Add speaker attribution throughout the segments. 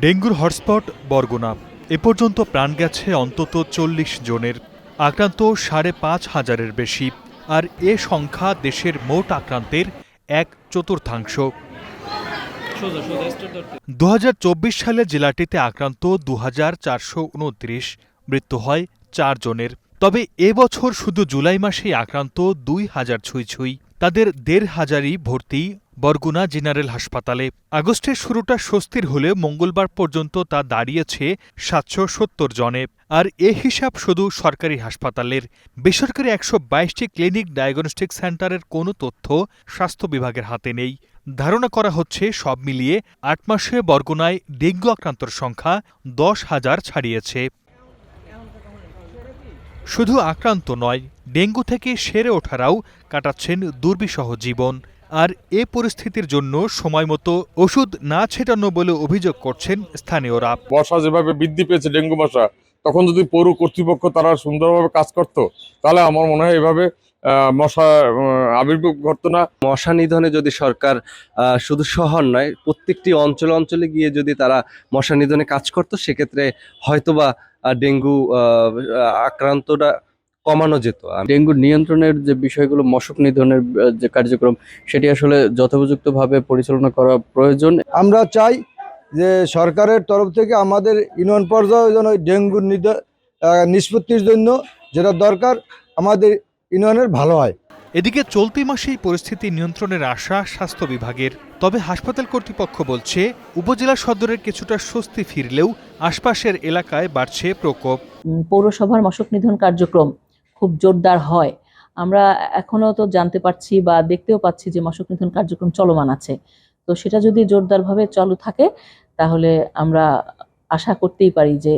Speaker 1: ডেঙ্গুর হটস্পট বরগুনা। এ পর্যন্ত প্রাণ গেছে অন্তত ৪০ জনের, আক্রান্ত ৫,৫০০-এর বেশি। আর এ সংখ্যা দেশের মোট আক্রান্তের ১/৪। ২০২৪ সালে জেলাটিতে আক্রান্ত ২,৪২৯, মৃত্যু হয় ৪ জনের। তবে এবছর শুধু জুলাই মাসেই আক্রান্ত ২,০০০ ছুঁই। তাদের ১,৫০০ই ভর্তি বরগুনা জেনারেল হাসপাতালে। আগস্টের শুরুটা স্বস্তির হলে মঙ্গলবার পর্যন্ত তা দাঁড়িয়েছে ৭৭০ জনে। আর এ হিসাব শুধু সরকারি হাসপাতালের। বেসরকারি ১২২টি ক্লিনিক ডায়াগনস্টিক সেন্টারের কোনো তথ্য স্বাস্থ্য বিভাগের হাতে নেই। ধারণা করা হচ্ছে সব মিলিয়ে ৮ মাসে বরগুনায় ডেঙ্গু আক্রান্তর সংখ্যা ১০,০০০ ছাড়িয়েছে। শুধু আক্রান্ত নয়, ডেঙ্গু থেকে সেরে ওঠারাও কাটাচ্ছেন দুর্বিষহ জীবন। আর এ পরিস্থিতির জন্য সময়মতো ওষুধ না ছেটানো বলে অভিযোগ করছেন স্থানীয়রা।
Speaker 2: মশা যেভাবে বৃদ্ধি পেয়েছে ডেঙ্গু মশা, তখন যদি পৌর কর্তৃপক্ষ তারা সুন্দরভাবে কাজ করত, তাহলে আমার মনে হয় এভাবে মশা আবির্ভাব ঘটতো না।
Speaker 3: মশা নিধনে যদি সরকার শুধু শহর নয়, প্রত্যেকটি অঞ্চলে অঞ্চলে গিয়ে যদি তারা মশা নিধনে কাজ করতো, সেক্ষেত্রে হয়তোবা ডেঙ্গু আক্রান্তটা কমানো যেত।
Speaker 4: ডেঙ্গু নিয়ন্ত্রণের যে বিষয়গুলো, মশক নিধনের যে কার্যক্রম, সেটি আসলে যথোপযুক্তভাবে পরিচালনা করা প্রয়োজন।
Speaker 5: আমরা চাই যে সরকারের তরফ থেকে আমাদের ইউনিয়ন পর্যায়ে যেন ডেঙ্গুর নিষ্পত্তির জন্য যেটা দরকার আমাদের ইউনিয়নের ভালো হয়।
Speaker 1: এদিকে চলতি মাসেই পরিস্থিতি নিয়ন্ত্রণের আশা স্বাস্থ্য বিভাগের। তবে হাসপাতাল কর্তৃপক্ষ বলছে, উপজেলা সদরের কিছুটা স্বস্তি ফিরলেও আশপাশের এলাকায় বাড়ছে প্রকোপ।
Speaker 6: পৌরসভার মশক নিধন কার্যক্রম খুব জোরদার হয়। আমরা এখনো তো জানতে পারছি বা দেখতেও পাচ্ছি যে মশক নিধন কার্যক্রম চলমান আছে। তো সেটা যদি জোরদারভাবে চালু থাকে, তাহলে আমরা আশা করতেই পারি যে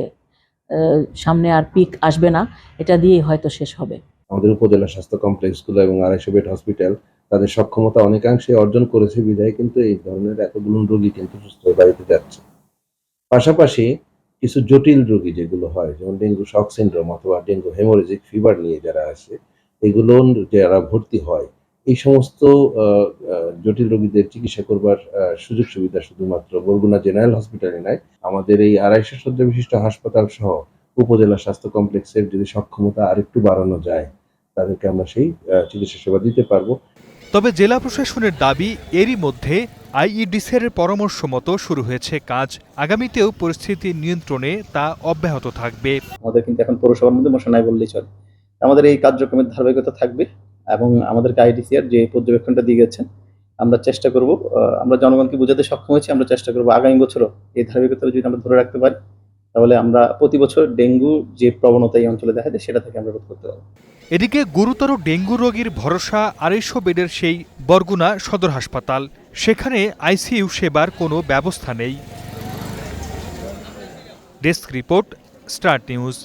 Speaker 6: সামনে আর পিক আসবে না, এটা দিয়েই হয়তো শেষ হবে।
Speaker 7: আমাদের উপজেলা স্বাস্থ্য কমপ্লেক্সগুলো এবং ২৫০ বেড হসপিটাল তাদের সক্ষমতা অনেকাংশে অর্জন করেছে বিধায় কিন্তু এই ধরনের এতগুলো রোগী কিন্তু সুস্থ হয়ে বাড়িতে যাচ্ছে। পাশাপাশি কিছু জটিল রোগী যেগুলো হয়, যেমন ডেঙ্গু শক সিনড্রোম অথবা ডেঙ্গু হেমোরেজিক ফিভার নিয়ে যারা আসে, এগুলো যারা ভর্তি হয়, এই সমস্ত জটিল রোগীদের চিকিৎসা করবার সুযোগ সুবিধা শুধুমাত্র বরগুনা জেনারেল হসপিটালে নয়, আমাদের এই ২৫০ শয্যা বিশিষ্ট হাসপাতাল সহ উপজেলা স্বাস্থ্য কমপ্লেক্সের যদি সক্ষমতা আরেকটু বাড়ানো যায়, তাদেরকে আমরা সেই চিকিৎসা সেবা দিতে পারবো।
Speaker 1: তবে জেলা প্রশাসনের দাবি, এরই মধ্যে আইইডিসির পরামর্শ মতো শুরু হয়েছে কাজ। আগামীতেও পরিস্থিতি নিয়ন্ত্রণে তা অব্যাহত থাকবে।
Speaker 8: আমাদের কিন্তু এখন পৌরসভার মধ্যে মশা নাই বললেই চলে। আমাদের এই কার্যক্রমের ধারাবাহিকতা থাকবে এবং আমাদেরকে আইডিসিআর যে পর্যবেক্ষণটা দিয়ে গেছেন, আমরা চেষ্টা করব, আমরা জনগণকে বোঝাতে সক্ষম হয়েছি, আমরা চেষ্টা করব আগামী বছরও এই ধারাবাহিকতা যদি আমরা ধরে রাখতে পারি, তাহলে আমরা প্রতি বছর ডেঙ্গু যে প্রবণতা এই অঞ্চলে দেখা যায়, সেটা থেকে আমরা রোধ করতে পারব।
Speaker 1: এদিকে গুরুতর ডেঙ্গু রোগীর ভরসা ২৫০ বেডের সেই বরগুনা সদর হাসপাতাল। সেখানে আইসিইউ সেবার কোনো ব্যবস্থা নেই। Desk report, star news.